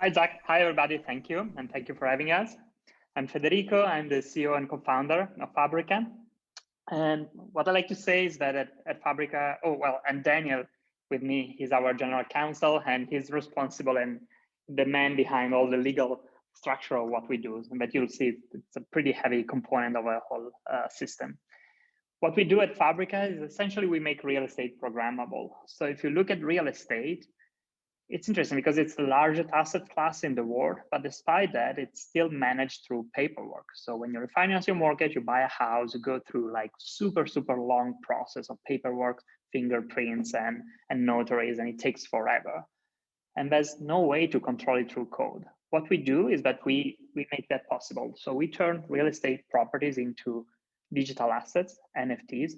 Hi, Zach. Hi, everybody. Thank you. And thank you for having us. I'm Federico. I'm the CEO and co-founder of Fabrica. And what I like to say is that at Fabrica, and Daniel with me, he's our general counsel, and he's responsible and the man behind all the legal structure of what we do. But you'll see it's a pretty heavy component of our whole system. What we do at Fabrica is essentially we make real estate programmable. So if you look at real estate, it's interesting because it's the largest asset class in the world, but despite that, it's still managed through paperwork. So when you refinance your mortgage, you buy a house, you go through like super long process of paperwork, fingerprints and notaries, and it takes forever. And there's no way to control it through code. What we do is that we make that possible. So we turn real estate properties into digital assets, NFTs.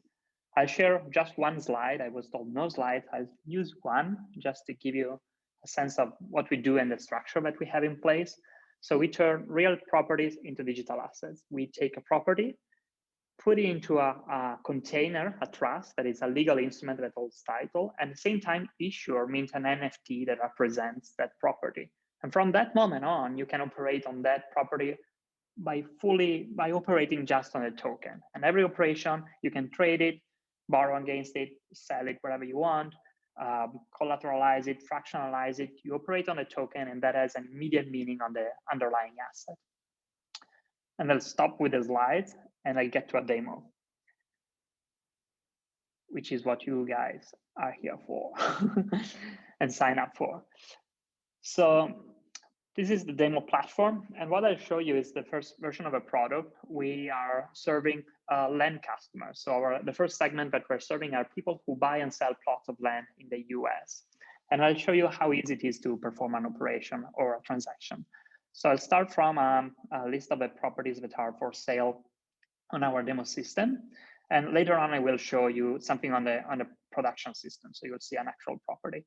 I'll share just one slide. I was told no slides. I'll use one just to give you a sense of what we do and the structure that we have in place. So we turn real properties into digital assets. We take a property, put it into a container, a trust that is a legal instrument that holds title, and at the same time, issuer means an NFT that represents that property. And from that moment on, you can operate on that property by operating just on a token. And every operation, you can trade it, borrow against it, sell it wherever you want, collateralize it, fractionalize it. You operate on a token, and that has an immediate meaning on the underlying asset. And I'll stop with the slides, and I'll get to a demo, which is what you guys are here for and sign up for. So this is the demo platform. And what I'll show you is the first version of a product. We are serving land customers. So the first segment that we're serving are people who buy and sell plots of land in the US. And I'll show you how easy it is to perform an operation or a transaction. So I'll start from a list of the properties that are for sale on our demo system. And later on, I will show you something on the production system. So you'll see an actual property.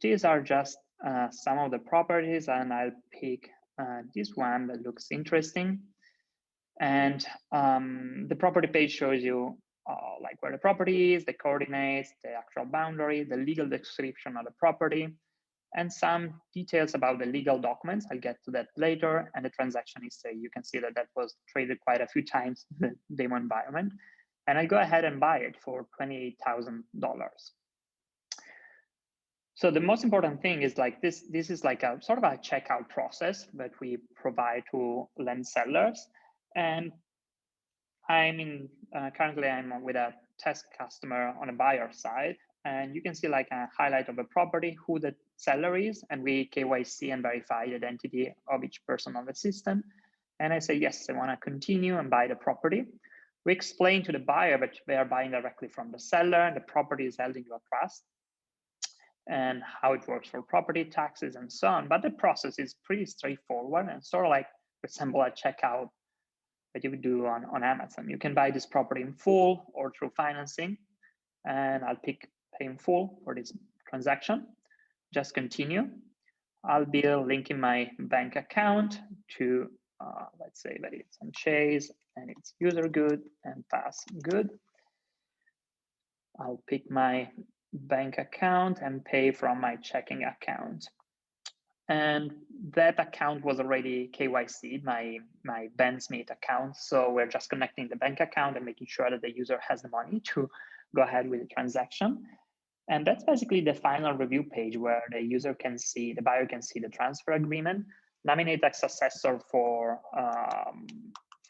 These are just some of the properties, and I'll pick this one that looks interesting. And the property page shows you like where the property is, the coordinates, the actual boundary, the legal description of the property, and some details about the legal documents. I'll get to that later. And the transaction history, you can see that that was traded quite a few times in the demo environment. And I go ahead and buy it for $28,000. So the most important thing is like this is like a sort of a checkout process that we provide to land sellers. And currently I'm with a test customer on a buyer side, and you can see like a highlight of a property, who the seller is, and we KYC and verify the identity of each person on the system. And I say, yes, I want to continue and buy the property. We explain to the buyer that they are buying directly from the seller, and the property is held into a trust, and how it works for property taxes and so on. But the process is pretty straightforward and sort of like resemble a checkout that you would do on Amazon. You can buy this property in full or through financing, and I'll pick pay in full for this transaction. Just continue. I'll be linking my bank account to, let's say that it's on Chase and it's user good and pass good. I'll pick my bank account and pay from my checking account. And that account was already KYC'd, my Ben Smith account. So we're just connecting the bank account and making sure that the user has the money to go ahead with the transaction. And that's basically the final review page where the user can see, the buyer can see the transfer agreement, nominate a successor for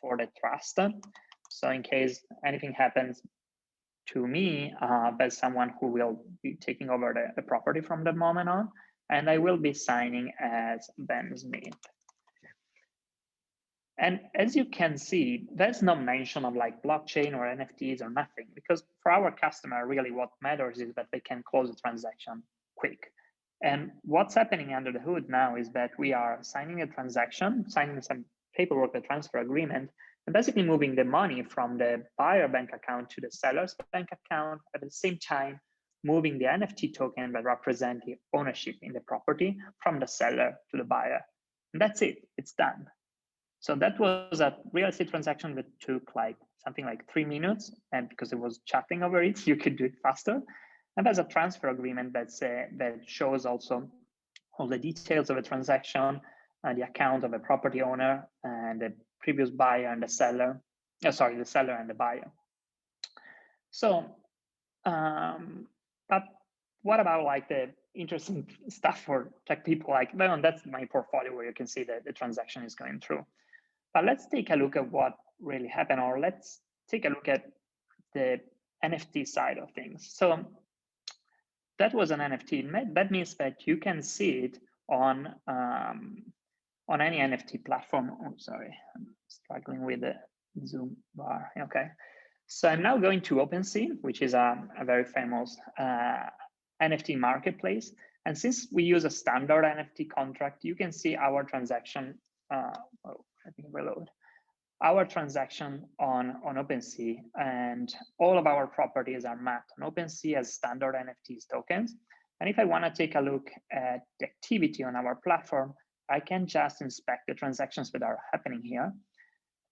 the trust. So in case anything happens to me, there's someone who will be taking over the property from that moment on, and I will be signing as Ben Smith. And as you can see, there's no mention of like blockchain or NFTs or nothing, because for our customer, really what matters is that they can close the transaction quick. And what's happening under the hood now is that we are signing a transaction, signing some paperwork, the transfer agreement, and basically moving the money from the buyer bank account to the seller's bank account, at the same time moving the NFT token that represent the ownership in the property from the seller to the buyer. And that's it, it's done. So that was a real estate transaction that took like something like 3 minutes, and because it was chatting over it, you could do it faster. And there's a transfer agreement that shows also all the details of a transaction, the account of a property owner, and the previous buyer and the seller. Sorry, the seller and the buyer. So, but what about like the interesting stuff for tech people? Like, well, that's my portfolio where you can see that the transaction is going through. But let's take a look at what really happened, or let's take a look at the NFT side of things. So that was an NFT. That means that you can see it on any NFT platform. Oh, sorry, I'm struggling with the Zoom bar. Okay, so I'm now going to OpenSea, which is a very famous NFT marketplace. And since we use a standard NFT contract, you can see our transaction. Let me reload. Our transaction on OpenSea, and all of our properties are mapped on OpenSea as standard NFTs tokens. And if I want to take a look at the activity on our platform, I can just inspect the transactions that are happening here.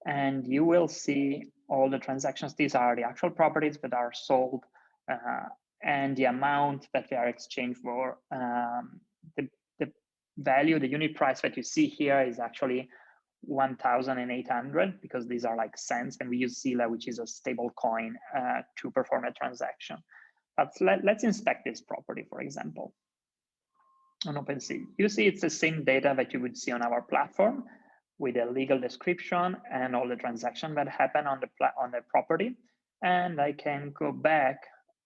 And you will see all the transactions. These are the actual properties that are sold and the amount that they are exchanged for. The value, the unit price that you see here is actually 1,800 because these are like cents, and we use Sila, which is a stable coin, to perform a transaction. But let's inspect this property, for example, on OpenSea. You see it's the same data that you would see on our platform with a legal description and all the transactions that happen on the property. And I can go back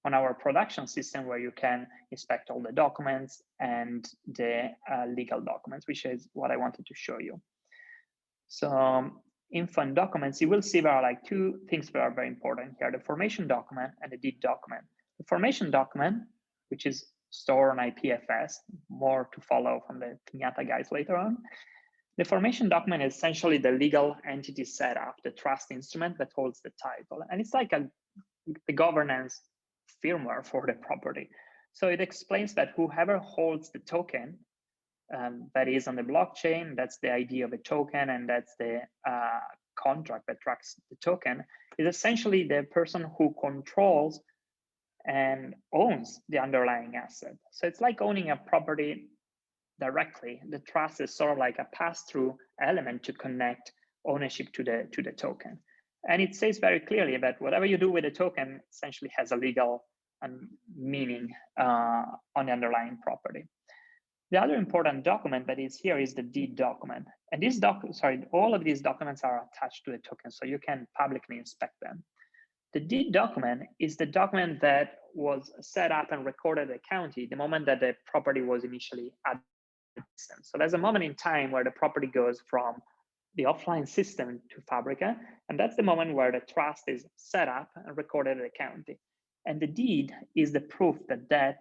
on our production system where you can inspect all the documents and the legal documents, which is what I wanted to show you. So info and documents, you will see there are like two things that are very important here, the formation document and the deed document. The formation document, which is stored on IPFS, more to follow from the Piñata guys later on. The formation document is essentially the legal entity setup, the trust instrument that holds the title. And it's like the governance firmware for the property. So it explains that whoever holds the token that is on the blockchain, that's the idea of a token, and that's the contract that tracks the token, is essentially the person who controls and owns the underlying asset. So it's like owning a property directly. The trust is sort of like a pass-through element to connect ownership to the token. And it says very clearly that whatever you do with the token essentially has a legal meaning on the underlying property. The other important document that is here is the deed document. And this all of these documents are attached to the token, so you can publicly inspect them. The deed document is the document that was set up and recorded at the county the moment that the property was initially added to the system. So there's a moment in time where the property goes from the offline system to Fabrica, and that's the moment where the trust is set up and recorded at the county. And the deed is the proof that that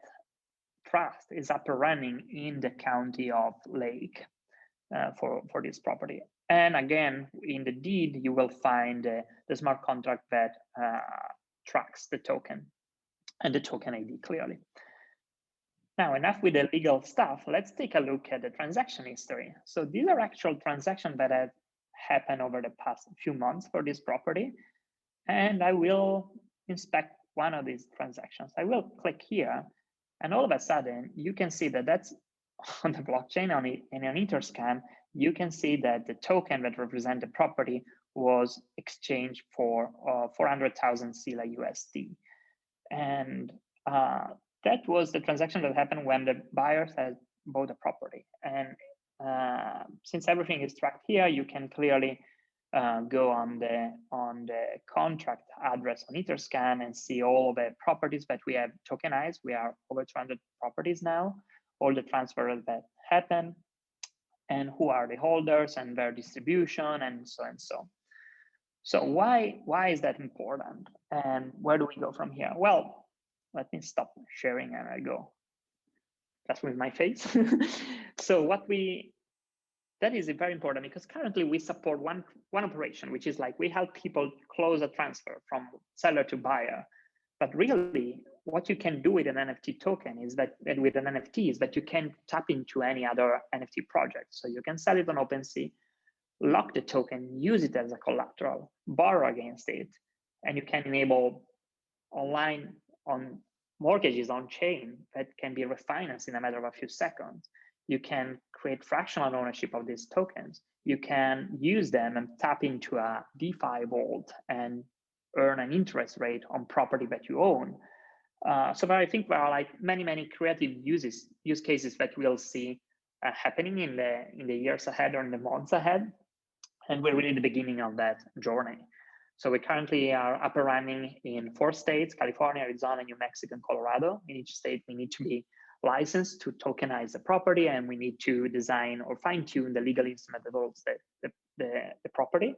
trust is up and running in the county of Lake for this property. And again, in the deed, you will find the smart contract that tracks the token and the token ID clearly. Now, enough with the legal stuff. Let's take a look at the transaction history. So these are actual transactions that have happened over the past few months for this property. And I will inspect one of these transactions. I will click here, and all of a sudden, you can see that that's on the blockchain. In an Interscan, you can see that the token that represents the property was exchanged for 400,000 Sila USD. And that was the transaction that happened when the buyers had bought a property. And since everything is tracked here, you can clearly go on the contract address on Interscan and see all the properties that we have tokenized. We are over 200 properties now, all the transfers that happen, and who are the holders and their distribution, and so and so. So why is that important? And where do we go from here? Well, let me stop sharing and I go just with my face. So that is very important because currently we support one operation, which is like we help people close a transfer from seller to buyer. But really, what you can do with an NFT token is that, and with an NFT, is that you can tap into any other NFT project. So you can sell it on OpenSea, lock the token, use it as a collateral, borrow against it, and you can enable online on mortgages on chain that can be refinanced in a matter of a few seconds. you can create fractional ownership of these tokens. You can use them and tap into a DeFi vault and earn an interest rate on property that you own. So I think there are like many creative use cases that we'll see happening in the years ahead or in the months ahead, and we're really at the beginning of that journey. So we currently are up and running in 4 states: California, Arizona, New Mexico, and Colorado. In each state, we need to be licensed to tokenize the property, and we need to design or fine-tune the legal instrument that holds the property.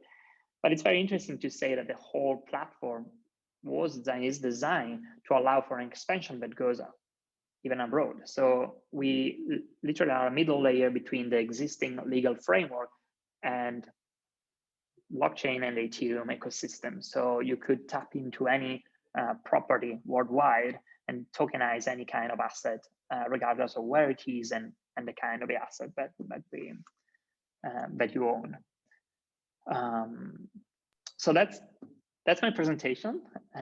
But it's very interesting to say that the whole platform is designed to allow for an expansion that goes even abroad. So we literally are a middle layer between the existing legal framework and blockchain and Ethereum ecosystem. So you could tap into any property worldwide and tokenize any kind of asset, regardless of where it is and the kind of the asset that you own. So that's my presentation.